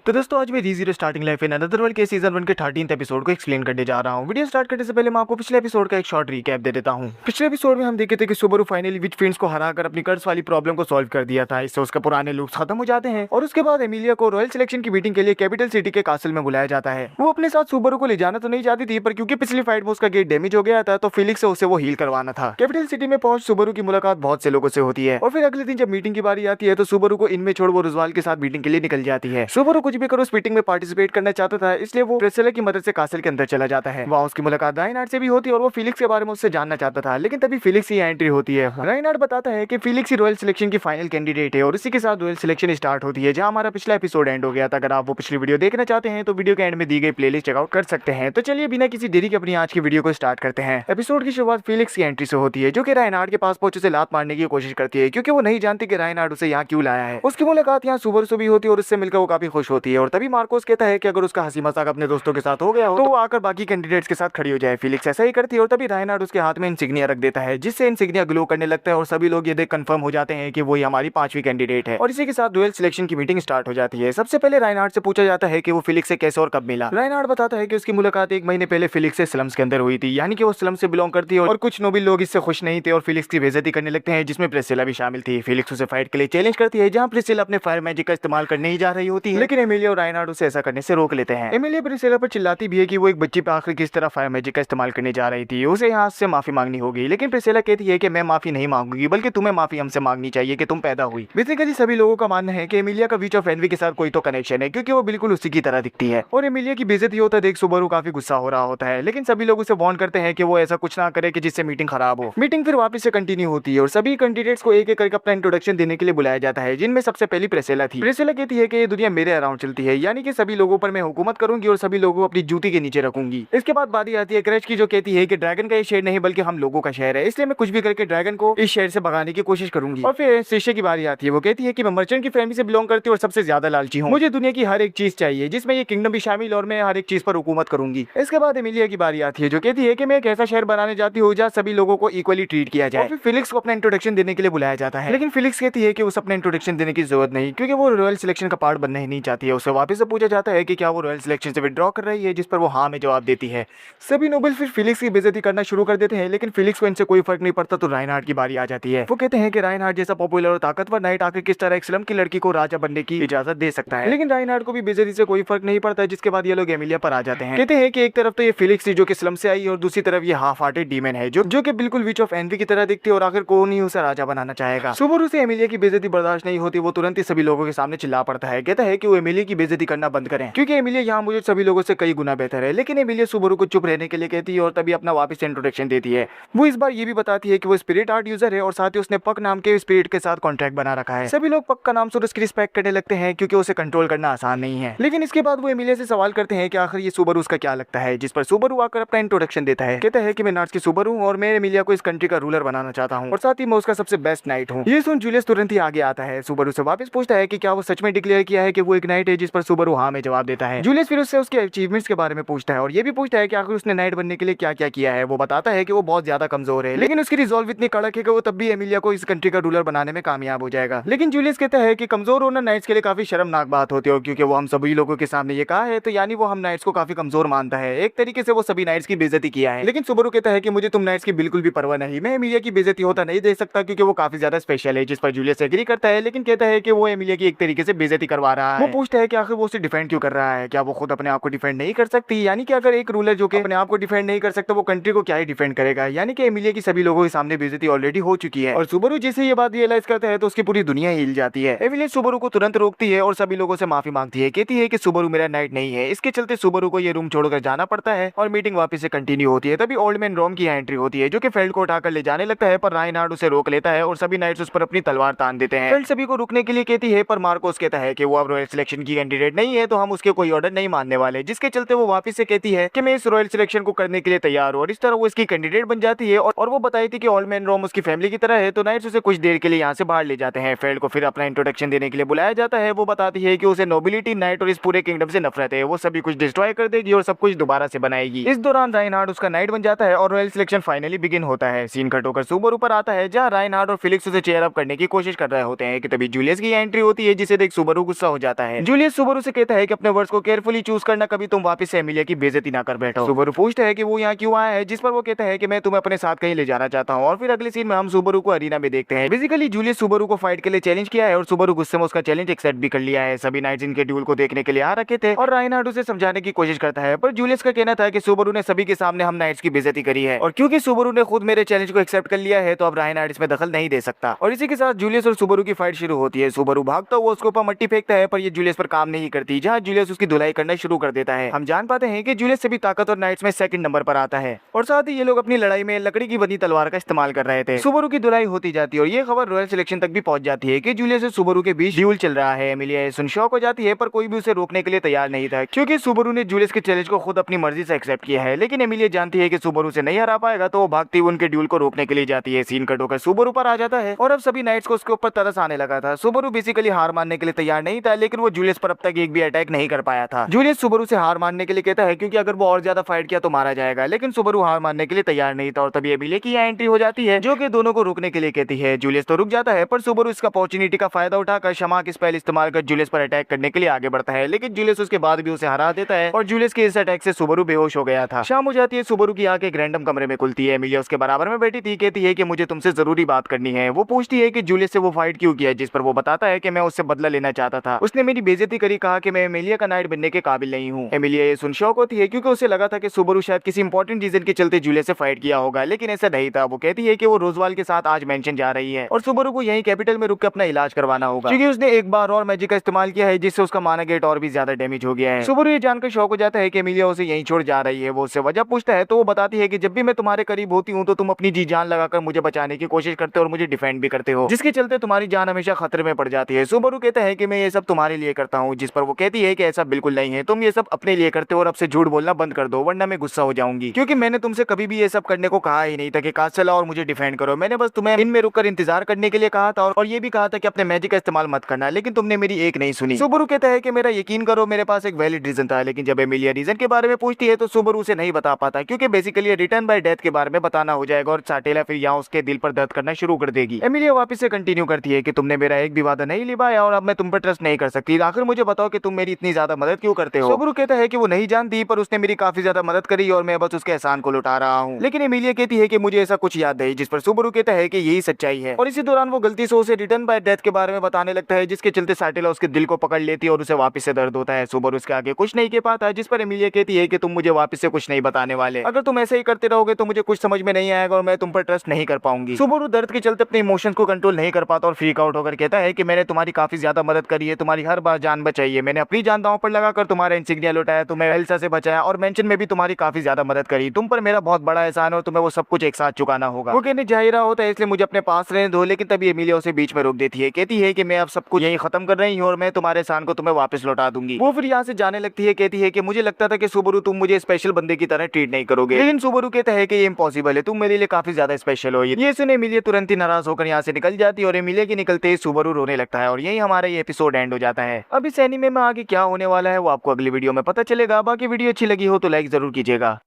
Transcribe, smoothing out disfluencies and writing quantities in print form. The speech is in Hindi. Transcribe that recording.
तो दोस्तों आज मैं री starting life in another world के सीजन 1 के 13th एपिसोड को एक्सप्लेन करने जा रहा हूं। वीडियो स्टार्ट करने से पहले मैं आपको पिछले एपिसोड का एक शॉर्ट रिकैप दे देता हूं। पिछले एपिसोड में हम देखे थे कि सुबारू फाइनली विच फिंड्स को हराकर अपनी कर्ज वाली प्रॉब्लम को सॉल्व कर दिया था। इससे उसके पुराने लूप्स खत्म हो जाते हैं और उसके बाद एमिलिया को रॉयल सिलेक्शन की मीटिंग के लिए कैपिटल सिटी के कासल में बुलाया जाता है। वो अपने साथ सुबारू को ले जाना तो नहीं चाहती थी, पर क्योंकि पिछली फाइट में उसका गेट डैमेज हो गया था तो फिलिक्स से उसे वो हील करवाना था। कैपिटल सिटी में पहुंच सुबारू की मुलाकात बहुत से लोगों से होती है और फिर अगले दिन जब मीटिंग की बारी आती है तो सुबारू को इनमें छोड़ वो रुजवाल के साथ मीटिंग के लिए निकल जाती है। सुबारू कुछ भी करो उस मीटिंग में पार्टिसिपेट करना चाहता था, इसलिए वो प्रिसिला की मदद से कासल के अंदर चला जाता है। वहाँ उसकी मुलाकात राइनहार्ड से भी होती है और वो फिलिक्स के बारे में उससे जानना चाहता था, लेकिन तभी फिलिक्स की एंट्री होती है। राइनहार्ड बताता है कि फिलिक्स ही रॉयल सिलेक्शन की फाइनल कैंडिडेट है और इसी के साथ रॉयल सिलेक्शन स्टार्ट होती है, जहाँ हमारा पिछला एपिसोड एंड हो गया था। अगर आप वो पिछली वीडियो देखना चाहते हैं तो वीडियो के एंड में दी गई प्लेलिस्ट चेकआउट कर सकते हैं। तो चलिए बिना किसी देरी के अपनी आज की वीडियो को स्टार्ट करते हैं। एपिसोड की शुरुआत फिलिक्स की एंट्री से होती है, जो कि राइनहार्ड के पास पहुंच उसे लात मारने की कोशिश करती है, क्योंकि वो नहीं जानती कि राइनहार्ड उसे यहाँ क्यों लाया है। उसकी मुलाकात यहाँ सुबारू से भी होती है और उससे मिलकर वो काफी खुश होती है। और तभी मार्कोस कहता है कि अगर उसका हंसी मजाक अपने दोस्तों के साथ हो गया हो तो वो आकर बाकी कैंडिडेट्स के साथ खड़ी हो जाए। फिलिक्स ऐसा ही करती है और तभी राइनहार्ड उसके हाथ में इंसिग्निया रख देता है, जिससे इंसिग्निया ग्लो करने लगता है और सभी लोग ये देख कंफर्म हो जाते हैं कि वो ही हमारी 5वीं कैंडिडेट है। और इसी के साथ रॉयल सिलेक्शन की मीटिंग स्टार्ट हो जाती है। सबसे पहले राइनहार्ड से पूछा जाता है कि वो फिलिक्स से कैसे और कब मिला। राइनहार्ड बताता है कि उसकी मुलाकात 1 महीने पहले फिलिक्स से स्लम्स के अंदर हुई थी, यानी कि वो स्लम से बिलोंग करती है और कुछ नोबल लोग इससे खुश नहीं थे और फिलिक्स की बेइज्जती करने लगते हैं, जिसमें प्रिसिला भी शामिल थी। फिलिक्स उसे फाइट के लिए चैलेंज करती है, जहां प्रिसिला अपने फायर मैजिक का इस्तेमाल करने ही जा रही होती है, लेकिन एमिलिया और राइनहार्ड उसे ऐसा करने से रोक लेते हैं। एमिलिया प्रिसिला पर चिल्लाती भी है कि वो एक बच्ची पे आखिर किस तरह फायर मैजिक का इस्तेमाल करने जा रही थी, उसे यहाँ से माफी मांगनी होगी। लेकिन प्रिसिला कहती है कि मैं माफी नहीं मांगूंगी, बल्कि तुम्हें माफी हमसे मांगनी चाहिए कि तुम पैदा हुई। बेसिकली सभी लोगों का मानना है कि एमिलिया का विच ऑफ एनवी के साथ कोई तो कनेक्शन है, क्योंकि वो बिल्कुल उसी की तरह दिखती है। और एमिलिया की बेइज्जती होता देख सुबारू काफी गुस्सा हो रहा होता है, लेकिन सभी लोग उसे वार्न करते हैं कि वो ऐसा कुछ ना करे कि जिससे मीटिंग खराब हो। मीटिंग फिर वापस से कंटिन्यू होती है और सभी कैंडिडेट्स को एक एक करके अपना इंट्रोडक्शन देने के लिए बुलाया जाता है, जिनमें सबसे पहली प्रिसिला थी। प्रिसिला कहती है कि ये दुनिया मेरे अराउंड चलती है, यानी कि सभी लोगों पर मैं हुकूमत करूंगी और सभी लोगों को अपनी जूती के नीचे रखूंगी। इसके बाद बारी आती है क्रैश की, जो कहती है कि ड्रैगन का ये शहर नहीं बल्कि हम लोगों का शहर है, इसलिए मैं कुछ भी करके ड्रैगन को इस शहर से भगाने की कोशिश करूंगी। और फिर शीशे की बारी आती है, वो कहती है कि मैं मर्चेंट की फैमिली से बिलोंग करती हूँ और सबसे ज्यादा लालची हूँ। मुझे दुनिया की हर एक चीज चाहिए, जिसमें ये किंगडम भी शामिल, और मैं हर एक चीज पर हुकूमत करूंगी। इसके बाद एमिलिया की बारी आती है, जो कहती है कि मैं एक ऐसा शहर बनाने जाती हूँ जहाँ सभी लोगों को इक्वली ट्रीट किया जाए। फिर फिलिक्स को अपना इंट्रोडक्शन देने के लिए बुलाया जाता है, लेकिन फिलिक्स कहती है कि उसे अपना इंट्रोडक्शन देने की जरूरत नहीं, क्योंकि वो रॉयल सिलेक्शन का पार्ट बनना ही नहीं चाहती है। उसे वापस से पूछा जाता है कि क्या वो रॉयल सिलेक्शन से विड्रॉ कर रही है, जिस पर वो हाँ में जवाब देती है। सभी नोबल फिर फिलिक्स की बेइज्जती करना शुरू कर देते हैं, लेकिन फिलिक्स को इनसे कोई फर्क नहीं पड़ता। तो राइनहार्ड की बारी आ जाती है। वो कहते हैं कि राइनहार्ड जैसा पॉपुलर और ताकतवर नाइट आखिर किस तरह एक स्लम की लड़की को राजा बनने की इजाजत दे सकता है, लेकिन राइनहार्ड को भी बेइज्जती से कोई फर्क नहीं पड़ता। जिसके बाद ये लोग एमिलिया पर आ जाते हैं। कहते हैं कि एक तरफ तो ये फिलिक्स थी जो कि स्लम से आई, और दूसरी तरफ ये हाफ हार्टेड डीमन है जो कि बिल्कुल विच ऑफ एनवी की तरह दिखती है, और आखिर कौन ही उसे राजा बनाना चाहेगा। सुबारू से एमिलिया की बेइज्जती बर्दाश्त नहीं होती, वो तुरंत ही सभी लोगों के सामने चिल्ला पड़ता है। कहता है कि वो एमिलिया की बेइज्जती करना बंद करें, क्योंकि एमिलिया यहाँ मुझे सभी लोगों से कई गुना बेहतर है। लेकिन एमिलिया सुबारू को चुप रहने के लिए कहती है और तभी अपना वापस से इंट्रोडक्शन देती है। वो इस बार ये भी बताती है कि वो स्पिरिट आर्ट यूजर है और साथ ही उसने पक नाम के स्पिरिट के साथ कॉन्ट्रैक्ट बना रखा है। सभी लोग पक का नाम सुन उसकी रिस्पेक्ट करने लगते हैं, क्योंकि उसे कंट्रोल करना आसान नहीं है। लेकिन इसके बाद वो एमिलिया से सवाल करते हैं कि आखिर ये सुबारू उसका क्या लगता है, जिस पर सुबारू आकर अपना इंट्रोडक्शन देता है। कहता है कि मैं नार्स की सुबारू हूँ और मैं एमिलिया को इस कंट्री का रूलर बनाना चाहता हूँ, और साथ ही मैं उसका सबसे बेस्ट नाइट हूँ। ये सुन जूलियस तुरंत ही आगे आता है। सुबारू से वापस पूछता है कि क्या वो सच में डिक्लेयर किया है कि वो एक नाइट है, जिस पर सुबारू हाँ में जवाब देता है। जूलियस फिर उससे उसके अचीवमेंट्स के बारे में पूछता है और ये भी पूछता है कि आखिर उसने नाइट बनने के लिए क्या क्या किया है। वो बताता है कि वो बहुत ज्यादा कमजोर है, लेकिन उसकी रिजॉल्व इतनी कड़क है कि वो तब भी एमिलिया को इस कंट्री का रूलर बनाने में कामयाब हो जाएगा। लेकिन जूलियस कहता है कि कमजोर होना नाइट्स के लिए काफी शर्मनाक बात होती है, क्योंकि वो हम सभी लोगों के सामने ये कहा है, तो यानी वो हम नाइट्स को काफी कमजोर मानता है। एक तरीके से वो सभी नाइट्स की बेइज्जती किया है। लेकिन सुबारू कहता है कि मुझे तुम नाइट्स की बिल्कुल भी परवाह नहीं, मैं एमिलिया की बेइज्जती होता नहीं दे सकता, क्योंकि वो काफी ज्यादा स्पेशल है। जिस पर जूलियस एग्री करता है, लेकिन कहता है कि वो एमिलिया की एक तरीके से बेइज्जती करवा रहा है। वो पूछता है कि आखिर वो उसे डिफेंड क्यों कर रहा है, क्या वो खुद अपने आप को डिफेंड नहीं कर सकती? यानी कि अगर एक रूलर जो कि अपने आप को डिफेंड नहीं कर सकता, वो कंट्री को क्या ही डिफेंड करेगा। यानी कि एमिलिया की सभी लोगों के सामने बेइज्जती ऑलरेडी हो चुकी है। और सुबारू जैसे ये बात रियलाइज करता है तो उसकी पूरी दुनिया हिल जाती है। एमिलिया सुबारू को तुरंत रोकती है और सभी लोगों से माफी मांगती है। कहती है कि सुबारू मेरा नाइट नहीं है। इसके चलते सुबारू को ये रूम छोड़कर जाना पड़ता है और मीटिंग वापस से कंटिन्यू होती है। तभी ओल्ड मैन रोम की एंट्री होती है, जो कि फेल्ड को उठाकर ले जाने लगता है, पर राइनहार्ड उसे रोक लेता है और सभी नाइट्स उस पर अपनी तलवार तान देते हैं। फेल्ड सभी को रुकने के लिए कहती है, पर मार्कोस कहता है कि वो अब रॉयल सिलेक्शन की कैंडिडेट नहीं है, तो हम उसके कोई ऑर्डर नहीं मानने वाले। जिसके चलते वो वापस से कहती है कि मैं इस रॉयल सिलेक्शन को करने के लिए तैयार हूँ, और इस तरह वो इसकी कैंडिडेट बन जाती है। और वो बताई थी कि ओल्ड मैन रोम उसकी फैमिली की तरह है, तो नाइट्स उसे कुछ देर के लिए यहाँ से बाहर ले जाते हैं। फेल्ड को फिर अपना इंट्रोडक्शन देने के लिए बुलाया जाता है। वो बताती है कि उसे नोबिलिटी, नाइट और इस पूरे किंगडम से नफरत है। वो सभी कुछ डिस्ट्रॉय कर देगी और सब कुछ दोबारा से बनाएगी। इस दौरान राइनहार्ड उसका नाइट बन जाता है और रॉयल सिलेक्शन फाइनली बिगिन होता है। सीन कट होकर सुबारू पर आता है, जहाँ राइनहार्ड और फिलिक्स उसे चेयर अप करने की कोशिश कर रहे होते हैं कि तभी जूलियस की एंट्री होती है, जिसे देख सुबारू गुस्सा हो जाता है। जूलियस सुबरू से कहता है कि अपने वर्ड्स को केयरफुली चूज करना, कभी तुम वापस से एमिलिया की बेइज्जती ना कर बैठो। सुबरू पूछता है कि वो यहाँ क्यों आया है, जिस पर वो कहता है कि मैं तुम्हें अपने साथ कहीं ले जाना चाहता हूँ। और फिर अगले सीन में हम सुबरू को अरीना में देखते हैं। बेसिकली जूलियस सुबरू को फाइट के लिए चैलेंज किया है और सुबरू गुस्से में उसका चैलेंज एक्सेप्ट भी कर लिया है। सभी नाइट्स इनके ड्यूल को देखने के लिए आ रखे थे और राइनहार्ड उसे समझाने की कोशिश करता है, पर जूलियस का कहना था कि सुबरू ने सभी के सामने हम नाइट्स की बेइज्जती करी है और क्योंकि सुबरू ने खुद मेरे चैलेंज को एक्सेप्ट कर लिया है तो अब राइनहार्ड इसमें दखल नहीं दे सकता। और इसी के साथ जूलियस और सुबरू की फाइट शुरू होती है। सुबरू भागता हुआ उसके ऊपर मट्टी फेंकता है, पर ये जूलियस पर काम नहीं करती, जहाँ जूलियस उसकी धुलाई करना शुरू कर देता है। हम जान पाते हैं कि जूलियस से भी ताकतवर नाइट्स में सेकंड नंबर पर आता है और साथ ही ये लोग अपनी लड़ाई में लकड़ी की बनी तलवार का इस्तेमाल कर रहे थे। सुबरू की धुलाई होती जाती है और ये खबर रॉयल सिलेक्शन तक भी पहुंच जाती है कि जूलियस और सुबरू के बीच ड्यूल चल रहा है। एमिलिया सुन शॉक हो जाती है, पर कोई भी उसे रोकने के लिए तैयार नहीं था क्योंकि सुबरू ने जूलियस के चैलेंज को खुद अपनी मर्जी से एक्सेप्ट किया है। लेकिन एमिलिया जानती है कि सुबरू से नहीं हरा पाएगा तो वो भागती हुई उनके ड्यूल को रोकने के लिए जाती है। सीन कट होकर सुबरू पर आ जाता है और अब सभी नाइट्स को उसके ऊपर तरस आने लगा था। सुबरू बेसिकली हार मानने के लिए तैयार नहीं था, लेकिन वो जूलियस पर अब तक एक भी अटैक नहीं कर पाया था। जूलियस सुबरू से हार मानने के लिए कहता है क्योंकि अगर वो और ज्यादा फाइट किया तो मारा जाएगा, लेकिन सुबरू हार मानने के लिए तैयार नहीं था और तभी एमिलिया की यहाँ एंट्री हो जाती है जो कि दोनों को रुकने के लिए कहती है। जूलियस तो रुक जाता है, पर सुबरू इसका अपॉर्चुनिटी का फायदा उठाकर क्षमा की स्पेल इस्तेमाल कर जूलियस पर अटैक करने के लिए आगे बढ़ता है, लेकिन जूलियस उसके बाद भी उसे हरा देता है और जूलियस के इस अटैक से सुबरू बेहोश हो गया था। शाम हो जाती है, सुबरू की आंखें एक रैंडम कमरे में खुलती है। एमिलिया उसके बराबर में बैठी थी, कहती है कि मुझे तुमसे जरूरी बात करनी है। वो पूछती है कि जूलियस से वो फाइट क्यों किया, जिस पर वो बताता है कि मैं उससे बदला लेना चाहता था, उसने मेरी बेइज्जती करी, कहा कि मैं एमिलिया का नाइट बनने के काबिल नहीं हूँ। एमिलिया ये सुन शॉक होती है क्योंकि उसे लगा था कि सुबरू शायद किसी इंपॉर्टेंट रीजन के चलते जूलियस से फाइट किया होगा, लेकिन ऐसा नहीं था। वो कहती है कि वो रोजवाल के साथ आज मेंशन जा रही है और सुबरू को यही कैपिटल में रुक के अपना इलाज करवाना होगा क्योंकि उसने एक बार और मैजिक का इस्तेमाल किया है जिससे उसका माना गेट और भी ज्यादा डैमेज हो गया है। सुबरू ये जानकर शॉक हो जाता है कि एमिलिया उसे यहीं छोड़ जा रही है। वो उससे वजह पूछता है तो वो बताती है कि जब भी मैं तुम्हारे करीब होती हूँ तो तुम अपनी जी जान लगाकर मुझे बचाने की कोशिश करते हो और मुझे डिफेंड भी करते हो, जिसके चलते तुम्हारी जान हमेशा खतरे में पड़ जाती है। सुबरू कहता है कि मैं ये सब तुम्हारे लिए करता हूँ, जिस पर वो कहती है कि ऐसा बिल्कुल नहीं है, तुम ये सब अपने लिए करते हो और अब से झूठ बोलना बंद कर दो वरना मैं गुस्सा हो जाऊंगी, क्योंकि मैंने तुमसे कभी भी ये सब करने को कहा ही नहीं था कि कासल और मुझे डिफेंड करो। मैंने बस तुम्हें इनमें रुककर इंतजार करने के लिए कहा था और ये भी कहा था कि अपने मैजिक का इस्तेमाल मत करना, लेकिन तुमने मेरी एक नहीं सुनी। सुबरू कहता है कि मेरा यकीन करो मेरे पास एक वैलिड रीजन था, लेकिन जब एमिलिया रीजन के बारे में पूछती है तो सुबरू उसे नहीं बता पाता क्योंकि बेसिकली रिटर्न बाय डेथ के बारे में बताना हो जाएगा और साटेला फिर यहाँ उसके दिल पर दर्द करना शुरू कर देगी। एमिलिया वापस से कंटिन्यू करती है कि तुमने मेरा एक भी वादा नहीं निभाया और अब मैं तुम पर ट्रस्ट नहीं कर सकती, आखिर मुझे बताओ कि तुम मेरी इतनी ज्यादा मदद क्यों करते हो। सुबरू कहता है कि वो नहीं जानती, पर उसने मेरी काफी ज्यादा मदद करी और मैं बस उसके एहसान को लुटा रहा हूँ। लेकिन एमिलिया कहती है कि मुझे ऐसा कुछ याद नहीं, जिस पर सुबरू कहता है कि यही सच्चाई है और इसी दौरान वो गलती से उसे रिटर्न बाय डेथ के बारे में बताने लगता है, जिसके चलते साटेला उसके दिल को पकड़ लेती है और उसे वापस से दर्द होता है। सुबरू उसके आगे कुछ नहीं कह पाता, जिस पर एमिलिया कहती है कि तुम मुझे वापस से कुछ नहीं बताने वाले, अगर तुम ऐसे ही करते रहोगे तो मुझे कुछ समझ में नहीं आएगा और मैं तुम पर ट्रस्ट नहीं कर पाऊंगी। सुबरू दर्द के चलते अपने इमोशंस को कंट्रोल नहीं कर पाता और फ्रीक आउट होकर कहता है कि मैंने तुम्हारी काफी ज्यादा मदद करी है, तुम्हारी हर बार जान बचाई है, मैंने अपनी जान दांव पर लगाकर तुम्हारा इंसिग्निया लुटाया, तुम्हें एल्सा से बचाया और मेंशन में भी तुम्हारी काफी ज्यादा मदद करी, तुम पर मेरा बहुत बड़ा एहसान है और तुम्हें वो सब कुछ एक साथ चुकाना होगा। वो कहने जा ही रहा होता है इसलिए मुझे अपने पास रहने दो, लेकिन तभी एमिलिया उसे बीच में रोक देती है, कहती है कि मैं अब सब कुछ यही खत्म कर रही हूँ और मैं तुम्हारे एहसान को तुम्हें वापस लौटा दूंगी। वो फिर यहाँ से जाने लगती है, कहती है कि मुझे लगता था कि सुबरू तुम मुझे स्पेशल बंदे की तरह ट्रीट नहीं करोगे, लेकिन सुबरू कहता है कि ये इम्पॉसिबल है, तुम मेरे लिए काफी ज्यादा स्पेशल हो। ये सुने एमिलिया तुरंत ही नाराज होकर यहाँ से निकल जाती है और एमिलिया के निकलते ही सुबरू रोने लगता है और यही हमारा ये एपिसोड एंड हो जाता है। अब इस एनीमे में आगे क्या होने वाला है वो आपको अगली वीडियो में पता चलेगा। बाकी वीडियो अच्छी लगी हो तो लाइक जरूर कीजिएगा।